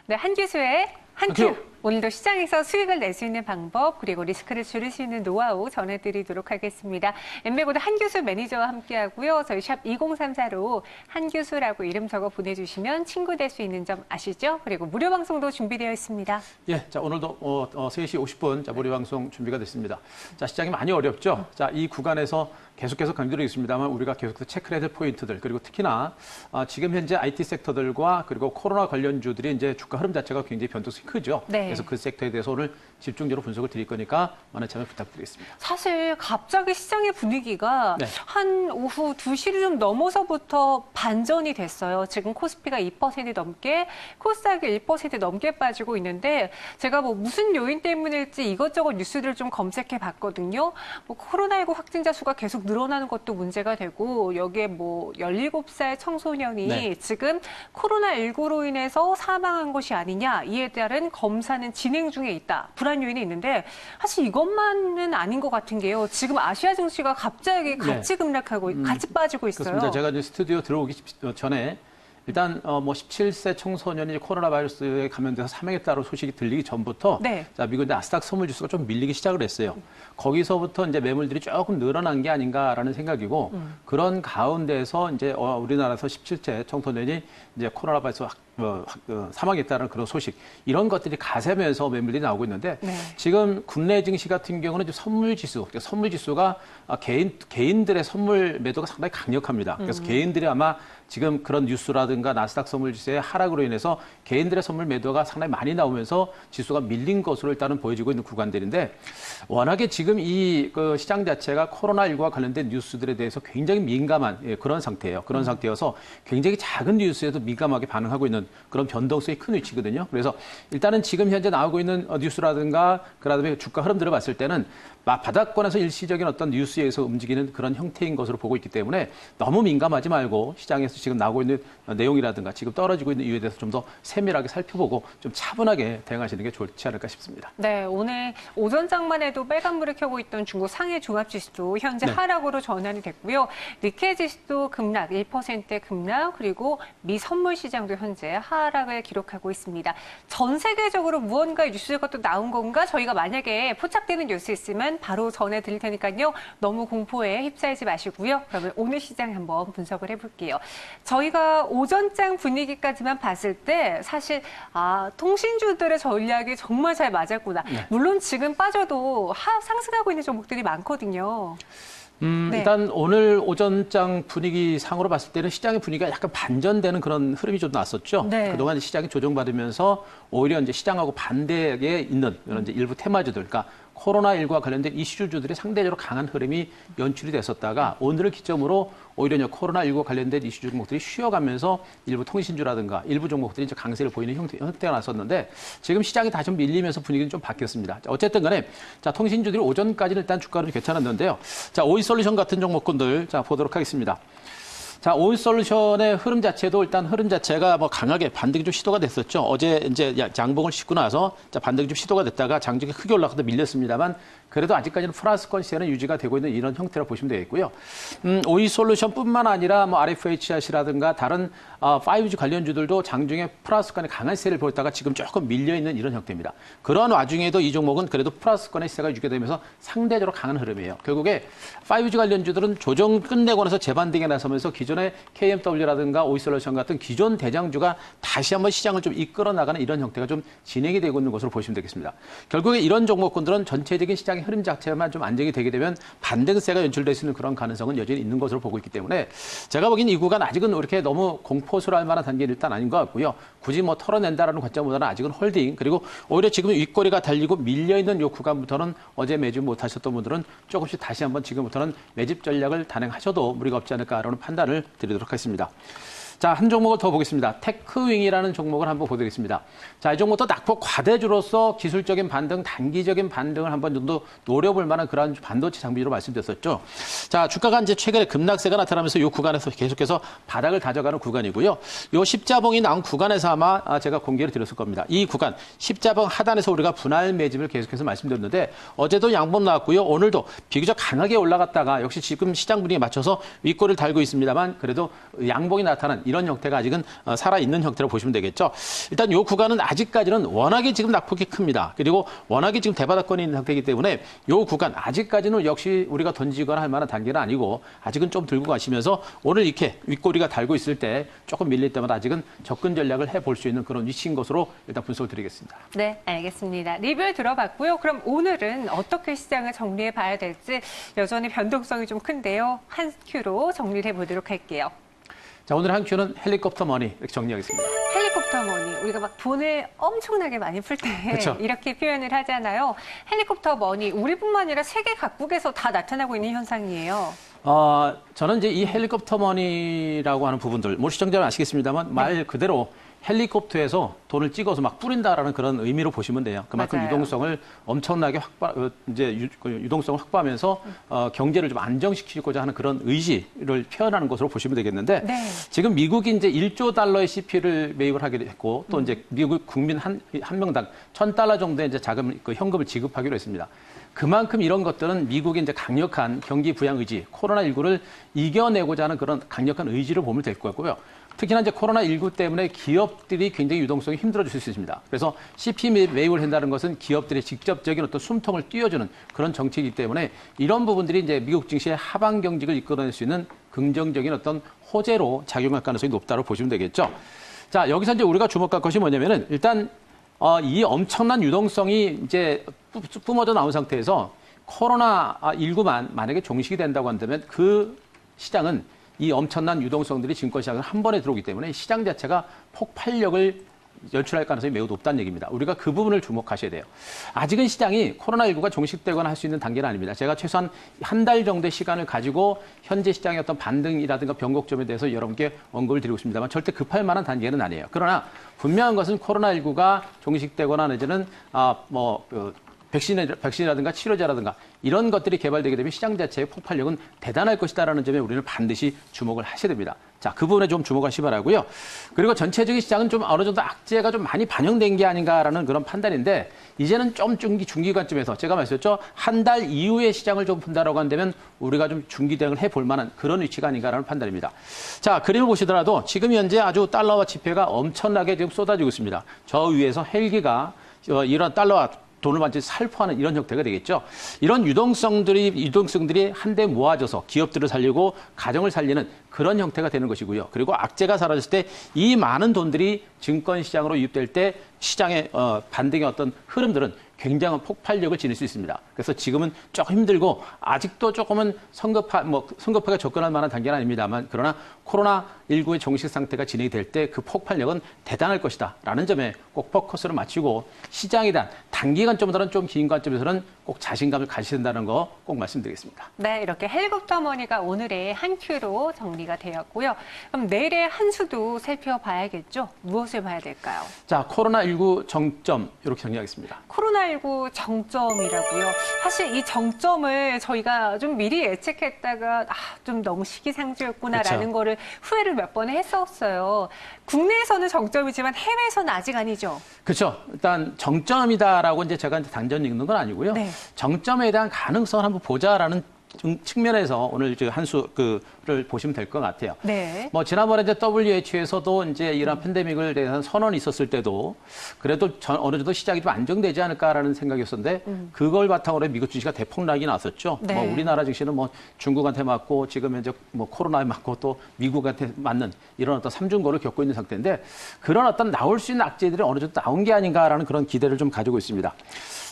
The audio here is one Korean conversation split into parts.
네, 한규수의 한큐. 한큐. 오늘도 시장에서 수익을 낼 수 있는 방법 그리고 리스크를 줄일 수 있는 노하우 전해드리도록 하겠습니다. 엠베고드 한규수 매니저와 함께하고요. 저희 샵 2034로 한규수라고 이름 적어 보내주시면 친구 될 수 있는 점 아시죠? 그리고 무료 방송도 준비되어 있습니다. 예, 자 오늘도 3시 50분 자 무료 방송 준비가 됐습니다. 자 시장이 많이 어렵죠. 자 이 구간에서 계속해서 강조드리겠습니다만 우리가 계속해서 체크해야 될 포인트들 그리고 특히나 지금 현재 IT 섹터들과 그리고 코로나 관련주들이 이제 주가 흐름 자체가 굉장히 변동성이 크죠. 네. 그래서 그 섹터에 대해서 오늘 집중적으로 분석을 드릴 거니까 많은 참여 부탁드리겠습니다. 사실 갑자기 시장의 분위기가 네. 한 오후 2시를 좀 넘어서부터 반전이 됐어요. 지금 코스피가 2% 넘게, 코스닥이 1% 넘게 빠지고 있는데 제가 뭐 무슨 요인 때문일지 이것저것 뉴스들을 좀 검색해 봤거든요. 뭐 코로나19 확진자 수가 계속 늘어나는 것도 문제가 되고 여기에 뭐 17살 청소년이 네. 지금 코로나19로 인해서 사망한 것이 아니냐 이에 따른 검사는 진행 중에 있다. 불안 요인이 있는데 사실 이것만은 아닌 것 같은 게요. 지금 아시아 증시가 갑자기 같이 급락하고 같이 빠지고 있어요. 그렇습니다. 제가 이제 스튜디오 들어오기 전에 일단 뭐 17세 청소년이 코로나 바이러스에 감염돼서 사망했다는 소식이 들리기 전부터 네. 자 미국 나스닥 선물 지수가 좀 밀리기 시작을 했어요. 거기서부터 이제 매물들이 조금 늘어난 게 아닌가라는 생각이고 그런 가운데서 이제 우리나라에서 17세 청소년이 이제 코로나 바이러스 사망했다는 그런 소식 이런 것들이 가세면서 매물들이 나오고 있는데 네. 지금 국내 증시 같은 경우는 선물 지수가 개인들의 선물 매도가 상당히 강력합니다. 그래서 개인들이 아마 지금 그런 뉴스라든가 나스닥 선물 지수의 하락으로 인해서 개인들의 선물 매도가 상당히 많이 나오면서 지수가 밀린 것으로 일단은 보여지고 있는 구간들인데 워낙에 지금 이 시장 자체가 코로나19와 관련된 뉴스들에 대해서 굉장히 민감한 그런 상태예요. 그런 상태여서 굉장히 작은 뉴스에도 민감하게 반응하고 있는 그런 변동성이 큰 위치거든요. 그래서 일단은 지금 현재 나오고 있는 뉴스라든가 그다음에 주가 흐름들을 봤을 때는 바닥권에서 일시적인 어떤 뉴스에 의해서 움직이는 그런 형태인 것으로 보고 있기 때문에 너무 민감하지 말고 시장에서 지금 나오고 있는 내용이라든가 지금 떨어지고 있는 이유에 대해서 좀 더 세밀하게 살펴보고 좀 차분하게 대응하시는 게 좋지 않을까 싶습니다. 네, 오늘 오전장만 해도 빨간불을 켜고 있던 중국 상해 종합지수도 현재 네. 하락으로 전환이 됐고요. 니케이 지수도 급락, 1% 급락, 그리고 미 선물 시장도 현재 하락을 기록하고 있습니다. 전 세계적으로 무언가 뉴스가 또 나온 건가? 저희가 만약에 포착되는 뉴스 있으면 바로 전해드릴 테니까요. 너무 공포에 휩싸이지 마시고요. 그러면 오늘 시장 한번 분석을 해볼게요. 저희가 오전장 분위기까지만 봤을 때 사실 통신주들의 전략이 정말 잘 맞았구나. 네. 물론 지금 빠져도 상승하고 있는 종목들이 많거든요. 네. 일단 오늘 오전장 분위기 상으로 봤을 때는 시장의 분위기가 약간 반전되는 그런 흐름이 좀 났었죠. 네. 그동안 시장이 조정받으면서 오히려 이제 시장하고 반대에 있는 이런 이제 일부 테마주들, 그러니까 코로나19와 관련된 이슈주들이 상대적으로 강한 흐름이 연출이 됐었다가 오늘을 기점으로 오히려 코로나19와 관련된 이슈 종목들이 쉬어가면서 일부 통신주라든가 일부 종목들이 이제 강세를 보이는 형태가 났었는데 지금 시장이 다시 좀 밀리면서 분위기는 좀 바뀌었습니다. 어쨌든 간에 자, 통신주들이 오전까지는 일단 주가는 괜찮았는데요. 자, 오이솔루션 같은 종목군들 자, 보도록 하겠습니다. 자, 오이솔루션의 흐름 자체도 일단 흐름 자체가 뭐 강하게 반등이 좀 시도가 됐었죠. 어제 이제 장봉을 싣고 나서 자, 반등이 좀 시도가 됐다가 장중에 크게 올라가다 밀렸습니다만 그래도 아직까지는 플러스권 시세는 유지가 되고 있는 이런 형태로 보시면 되겠고요. 오이솔루션뿐만 아니라 뭐 RFHIC라든가 다른 5G 관련주들도 장중에 플러스권의 강한 시세를 보였다가 지금 조금 밀려 있는 이런 형태입니다. 그런 와중에도 이 종목은 그래도 플러스권의 시세가 유지가 되면서 상대적으로 강한 흐름이에요. 결국에 5G 관련주들은 조정 끝내고 나서 재반등에 나서면서 기존의 KMW라든가 오이솔루션 같은 기존 대장주가 다시 한번 시장을 좀 이끌어 나가는 이런 형태가 좀 진행이 되고 있는 것으로 보시면 되겠습니다. 결국에 이런 종목군들은 전체적인 시장의 흐름 자체만 좀 안정이 되게 되면 반등세가 연출될 수 있는 그런 가능성은 여전히 있는 것으로 보고 있기 때문에 제가 보기엔 이 구간 아직은 이렇게 너무 공포스러울 만한 단계는 일단 아닌 것 같고요. 굳이 뭐 털어낸다라는 관점보다는 아직은 홀딩 그리고 오히려 지금 윗꼬리가 달리고 밀려있는 이 구간부터는 어제 매집 못하셨던 분들은 조금씩 다시 한번 지금부터는 매집 전략을 단행하셔도 무리가 없지 않을까라는 판단을 드리도록 하겠습니다. 자, 한 종목을 더 보겠습니다. 테크윙이라는 종목을 한번 보도록하겠습니다. 자, 이 종목도 낙폭 과대주로서 기술적인 반등, 단기적인 반등을 한번 정도 노려볼 만한 그런 반도체 장비로 말씀드렸었죠. 자, 주가가 이제 최근에 급락세가 나타나면서 이 구간에서 계속해서 바닥을 다져가는 구간이고요. 이 십자봉이 나온 구간에서 아마 제가 공개를 드렸을 겁니다. 이 구간, 십자봉 하단에서 우리가 분할 매집을 계속해서 말씀드렸는데 어제도 양봉 나왔고요. 오늘도 비교적 강하게 올라갔다가 역시 지금 시장 분위기에 맞춰서 윗골을 달고 있습니다만 그래도 양봉이 나타난 이런 형태가 아직은 살아있는 형태로 보시면 되겠죠. 일단 이 구간은 아직까지는 워낙에 지금 낙폭이 큽니다. 그리고 워낙에 지금 대바닥권이 있는 상태이기 때문에 이 구간 아직까지는 역시 우리가 던지거나 할 만한 단계는 아니고 아직은 좀 들고 가시면서 오늘 이렇게 윗꼬리가 달고 있을 때 조금 밀릴 때마다 아직은 접근 전략을 해볼 수 있는 그런 위치인 것으로 일단 분석을 드리겠습니다. 네, 알겠습니다. 리뷰 들어봤고요. 그럼 오늘은 어떻게 시장을 정리해 봐야 될지 여전히 변동성이 좀 큰데요. 한 큐로 정리를 해보도록 할게요. 자, 오늘 한 큐는 헬리콥터 머니 이렇게 정리하겠습니다. 헬리콥터 머니, 우리가 막 돈을 엄청나게 많이 풀 때 그쵸. 이렇게 표현을 하잖아요. 헬리콥터 머니, 우리뿐만 아니라 세계 각국에서 다 나타나고 있는 현상이에요. 저는 이제 이 헬리콥터 머니라고 하는 부분들, 뭐 시청자는 아시겠습니다만 말 그대로 헬리콥터에서 돈을 찍어서 막 뿌린다라는 그런 의미로 보시면 돼요. 그만큼 맞아요. 유동성을 엄청나게 유동성을 확보하면서 경제를 좀 안정시키고자 하는 그런 의지를 표현하는 것으로 보시면 되겠는데 네. 지금 미국이 이제 1조 달러의 CP를 매입을 하게 됐고 또 이제 미국 국민 한 명당 $1,000 정도의 이제 자금 현금을 지급하기로 했습니다. 그만큼 이런 것들은 미국의 이제 강력한 경기 부양 의지, 코로나19를 이겨내고자 하는 그런 강력한 의지를 보면 될 것 같고요. 특히나 이제 코로나19 때문에 기업들이 굉장히 유동성이 힘들어질 수 있습니다. 그래서 CP 매입을 한다는 것은 기업들의 직접적인 어떤 숨통을 띄워주는 그런 정책이기 때문에 이런 부분들이 이제 미국 증시의 하방 경직을 이끌어낼 수 있는 긍정적인 어떤 호재로 작용할 가능성이 높다고 보시면 되겠죠. 자, 여기서 이제 우리가 주목할 것이 뭐냐면은 일단 이 엄청난 유동성이 이제 뿜어져 나온 상태에서 코로나19만 만약에 종식이 된다고 한다면 그 시장은 이 엄청난 유동성들이 증권시장을 한 번에 들어오기 때문에 시장 자체가 폭발력을 연출할 가능성이 매우 높다는 얘기입니다. 우리가 그 부분을 주목하셔야 돼요. 아직은 시장이 코로나19가 종식되거나 할 수 있는 단계는 아닙니다. 제가 최소한 한 달 정도의 시간을 가지고 현재 시장의 어떤 반등이라든가 변곡점에 대해서 여러분께 언급을 드리고 있습니다만 절대 급할 만한 단계는 아니에요. 그러나 분명한 것은 코로나19가 종식되거나 내지는 백신이라든가 치료제라든가 이런 것들이 개발되게 되면 시장 자체의 폭발력은 대단할 것이다라는 점에 우리는 반드시 주목을 하셔야 됩니다. 자, 그 부분에 좀 주목하시 바라고요. 그리고 전체적인 시장은 좀 어느 정도 악재가 좀 많이 반영된 게 아닌가라는 그런 판단인데 이제는 좀 중기관점에서 제가 말씀드렸죠. 한 달 이후에 시장을 좀 본다라고 한다면 우리가 좀 중기 대응을 해볼 만한 그런 위치가 아닌가라는 판단입니다. 자, 그림을 보시더라도 지금 현재 아주 달러와 지폐가 엄청나게 지금 쏟아지고 있습니다. 저 위에서 헬기가 이런 달러와 돈을 완전히 살포하는 이런 형태가 되겠죠. 이런 유동성들이 한데 모아져서 기업들을 살리고 가정을 살리는 그런 형태가 되는 것이고요. 그리고 악재가 사라졌을 때 이 많은 돈들이 증권시장으로 유입될 때 시장의 반등의 어떤 흐름들은 굉장한 폭발력을 지닐 수 있습니다. 그래서 지금은 조금 힘들고 아직도 조금은 성급하게 접근할 만한 단계는 아닙니다만 그러나 코로나19의 종식 상태가 진행이 될 때 그 폭발력은 대단할 것이다 라는 점에 꼭 포커스를 맞추고 시장에 대한 단기 관점보다는 좀 긴 관점에서는 꼭 자신감을 가지셔야 된다는 거 꼭 말씀드리겠습니다. 네, 이렇게 헬리콥터 머니가 오늘의 한 큐로 정리가 되었고요. 그럼 내일의 한 수도 살펴봐야겠죠? 무엇을 봐야 될까요? 자, 코로나19 정점 이렇게 정리하겠습니다. 코로나19 정점이라고요. 사실 이 정점을 저희가 좀 미리 예측했다가 좀 너무 시기상조였구나라는 그렇죠. 거를 후회를 몇 번 했었어요. 국내에서는 정점이지만 해외에서는 아직 아니죠. 그렇죠. 일단 정점이다라고 이제 제가 단전 읽는 건 아니고요. 네. 정점에 대한 가능성을 한번 보자라는 측면에서 오늘 이제 한 수를 보시면 될 것 같아요. 네. 뭐 지난번에 이제 WHO에서도 이제 이런 팬데믹을 대한 선언이 있었을 때도 그래도 어느 정도 시장이 좀 안정되지 않을까라는 생각이었었는데 그걸 바탕으로 미국 증시가 대폭락이 났었죠. 네. 뭐 우리나라 증시는 뭐 중국한테 맞고 지금 이제 뭐 코로나에 맞고 또 미국한테 맞는 이런 어떤 삼중고를 겪고 있는 상태인데 그런 어떤 나올 수 있는 악재들이 어느 정도 나온 게 아닌가라는 그런 기대를 좀 가지고 있습니다.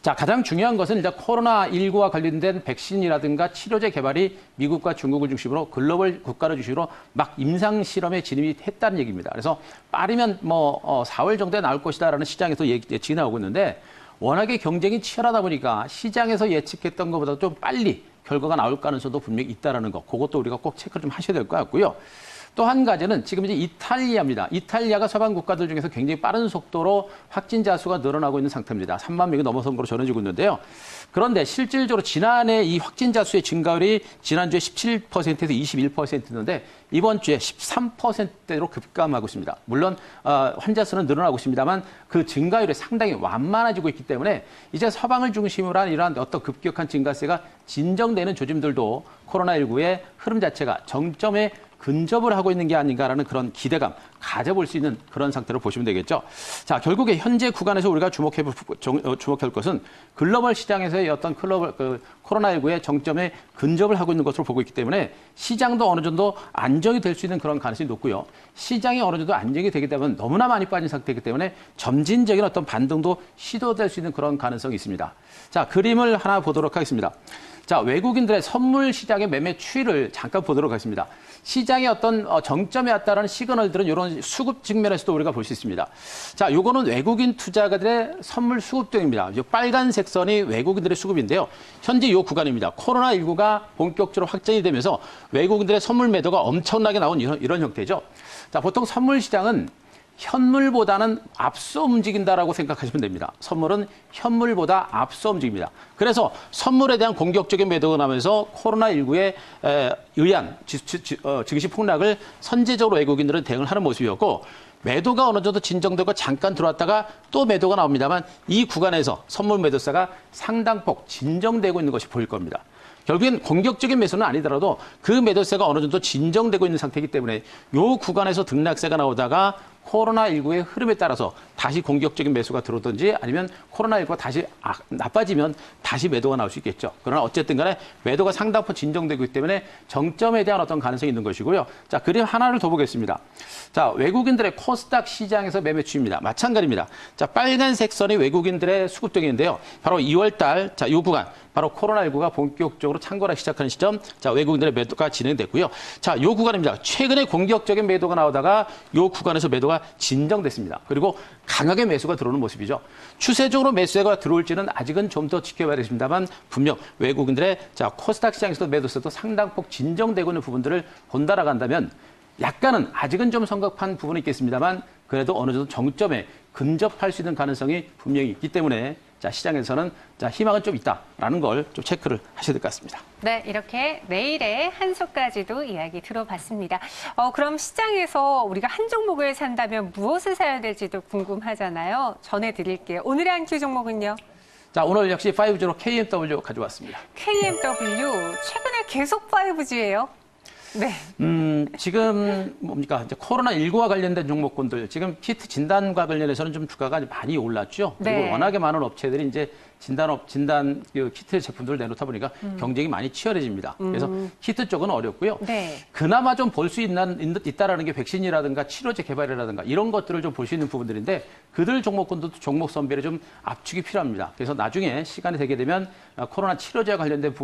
자, 가장 중요한 것은 일단 코로나19와 관련된 백신이라든가 치료제 개발이 미국과 중국을 중심으로 글로벌 국가를 중심으로 막 임상 실험에 진입이 했다는 얘기입니다. 그래서 빠르면 4월 정도에 나올 것이다라는 시장에서 예측이 나오고 있는데 워낙에 경쟁이 치열하다 보니까 시장에서 예측했던 것보다 좀 빨리 결과가 나올 가능성도 분명히 있다라는 거. 그것도 우리가 꼭 체크를 좀 하셔야 될 것 같고요. 또 한 가지는 지금 이제 이탈리아입니다. 이탈리아가 서방 국가들 중에서 굉장히 빠른 속도로 확진자 수가 늘어나고 있는 상태입니다. 3만 명이 넘어선 것으로 전해지고 있는데요. 그런데 실질적으로 지난해 이 확진자 수의 증가율이 지난주에 17%에서 21%였는데 이번 주에 13%대로 급감하고 있습니다. 물론 환자 수는 늘어나고 있습니다만 그 증가율이 상당히 완만해지고 있기 때문에 이제 서방을 중심으로 한 이러한 어떤 급격한 증가세가 진정되는 조짐들도 코로나19의 흐름 자체가 정점에 근접을 하고 있는 게 아닌가라는 그런 기대감 가져볼 수 있는 그런 상태로 보시면 되겠죠. 자, 결국에 현재 구간에서 우리가 주목할 것은 글로벌 시장에서의 어떤 코로나19의 정점에 근접을 하고 있는 것으로 보고 있기 때문에 시장도 어느 정도 안정이 될 수 있는 그런 가능성이 높고요. 시장이 어느 정도 안정이 되게 되면 너무나 많이 빠진 상태이기 때문에 점진적인 어떤 반등도 시도될 수 있는 그런 가능성이 있습니다. 자, 그림을 하나 보도록 하겠습니다. 자, 외국인들의 선물 시장의 매매 추이를 잠깐 보도록 하겠습니다. 시장의 어떤 정점에 왔다라는 시그널들은 이런 수급 측면에서도 우리가 볼 수 있습니다. 자, 요거는 외국인 투자가들의 선물 수급등입니다. 빨간색 선이 외국인들의 수급인데요. 현재 이 구간입니다. 코로나19가 본격적으로 확전이 되면서 외국인들의 선물 매도가 엄청나게 나온 이런 형태죠. 자, 보통 선물 시장은 현물보다는 앞서 움직인다라고 생각하시면 됩니다. 선물은 현물보다 앞서 움직입니다. 그래서 선물에 대한 공격적인 매도가 나면서 코로나19에 의한 증시 폭락을 선제적으로 외국인들은 대응을 하는 모습이었고 매도가 어느 정도 진정되고 잠깐 들어왔다가 또 매도가 나옵니다만 이 구간에서 선물 매도세가 상당폭 진정되고 있는 것이 보일 겁니다. 결국엔 공격적인 매수는 아니더라도 그 매도세가 어느 정도 진정되고 있는 상태이기 때문에 이 구간에서 등락세가 나오다가 코로나19의 흐름에 따라서 다시 공격적인 매수가 들어오든지 아니면 코로나19가 다시 나빠지면 다시 매도가 나올 수 있겠죠. 그러나 어쨌든 간에 매도가 상당폭 진정되고 있기 때문에 정점에 대한 어떤 가능성이 있는 것이고요. 자, 그림 하나를 더 보겠습니다. 자, 외국인들의 코스닥 시장에서 매매 추이입니다. 마찬가지입니다. 자, 빨간색 선이 외국인들의 수급등인데요. 바로 2월 달, 자, 이 구간, 바로 코로나19가 본격적으로 창궐하기 시작하는 시점, 자, 외국인들의 매도가 진행됐고요. 자, 이 구간입니다. 최근에 공격적인 매도가 나오다가 이 구간에서 매도가 진정됐습니다. 그리고 강하게 매수가 들어오는 모습이죠. 추세적으로 매수가 들어올지는 아직은 좀 더 지켜봐야 되겠습니다만 분명 외국인들의 자, 코스닥 시장에서도 매도세도 상당폭 진정되고 있는 부분들을 본다라고 한다면 약간은 아직은 좀 성급한 부분이 있겠습니다만 그래도 어느 정도 정점에 근접할 수 있는 가능성이 분명히 있기 때문에 자, 시장에서는 자, 희망은 좀 있다라는 걸 좀 체크를 하셔야 될 것 같습니다. 네, 이렇게 내일의 한 수까지도 이야기 들어봤습니다. 그럼 시장에서 우리가 한 종목을 산다면 무엇을 사야 될지도 궁금하잖아요. 전해드릴게요. 오늘의 한 큐 종목은요? 자, 오늘 역시 5G로 KMW 가져왔습니다. KMW, 최근에 계속 5G예요. 네. 지금 뭡니까? 이제 코로나19와 관련된 종목군들, 지금 키트 진단과 관련해서는 좀 주가가 많이 올랐죠. 그리고 네. 워낙에 많은 업체들이 이제 진단 키트 제품들을 내놓다 보니까 경쟁이 많이 치열해집니다. 그래서 키트 쪽은 어렵고요. 네. 그나마 좀 볼 수 있다라는 게 백신이라든가 치료제 개발이라든가 이런 것들을 좀 볼 수 있는 부분들인데 그들 종목군들도 종목 선별에 좀 압축이 필요합니다. 그래서 나중에 시간이 되게 되면 코로나 치료제와 관련된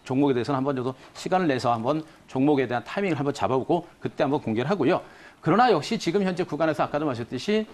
종목에 대해서는 한번 정도 시간을 내서 한번 종목에 대한 타이밍을 한번 잡아보고 그때 한번 공개를 하고요. 그러나 역시 지금 현재 구간에서 아까도 말씀드렸듯이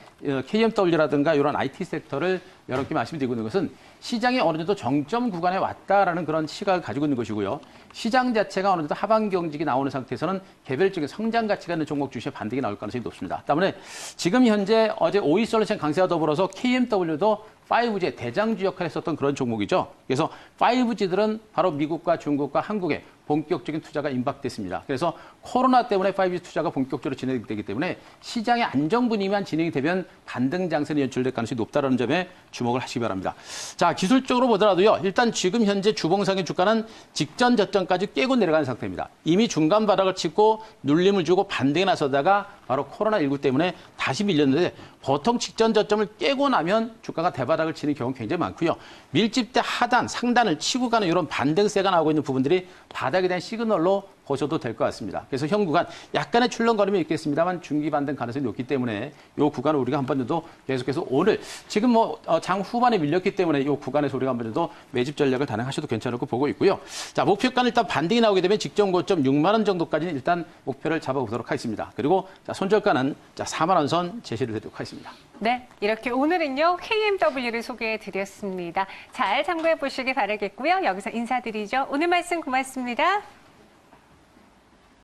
KMW라든가 이런 IT 섹터를 여러 개 말씀드리고 있는 것은 시장이 어느 정도 정점 구간에 왔다라는 그런 시각을 가지고 있는 것이고요. 시장 자체가 어느 정도 하반 경직이 나오는 상태에서는 개별적인 성장 가치가 있는 종목 주시에 반등이 나올 가능성이 높습니다. 때문에 지금 현재 어제 오이솔루션 강세와 더불어서 KMW도 5G의 대장주 역할을 했었던 그런 종목이죠. 그래서 5G들은 바로 미국과 중국과 한국에 본격적인 투자가 임박됐습니다. 그래서 코로나 때문에 5G 투자가 본격적으로 진행되기 때문에 시장의 안정분위기만 진행이 되면 반등 장세는 연출될 가능성이 높다는 점에 주목을 하시기 바랍니다. 자, 기술적으로 보더라도요. 일단 지금 현재 주봉상의 주가는 직전 저점까지 깨고 내려가는 상태입니다. 이미 중간 바닥을 치고 눌림을 주고 반등에 나서다가 바로 코로나19 때문에 다시 밀렸는데 보통 직전 저점을 깨고 나면 주가가 대바닥을 치는 경우가 굉장히 많고요. 밀집대 하단, 상단을 치고 가는 이런 반등세가 나오고 있는 부분들이 바닥에 대한 시그널로 보셔도 될 것 같습니다. 그래서 현 구간 약간의 출렁거림이 있겠습니다만 중기 반등 가능성이 높기 때문에 이 구간을 우리가 한 번 정도 계속해서 오늘 지금 장 후반에 밀렸기 때문에 이 구간에서 우리가 한 번 정도 매집 전략을 단행하셔도 괜찮을 거 보고 있고요. 자, 목표가는 일단 반등이 나오게 되면 직전 고점 6만 원 정도까지는 일단 목표를 잡아보도록 하겠습니다. 그리고 자, 손절가는 자, 4만 원 선 제시를 해드리도록 하겠습니다. 네, 이렇게 오늘은요 KMW를 소개해드렸습니다. 잘 참고해 보시기 바라겠고요. 여기서 인사드리죠. 오늘 말씀 고맙습니다.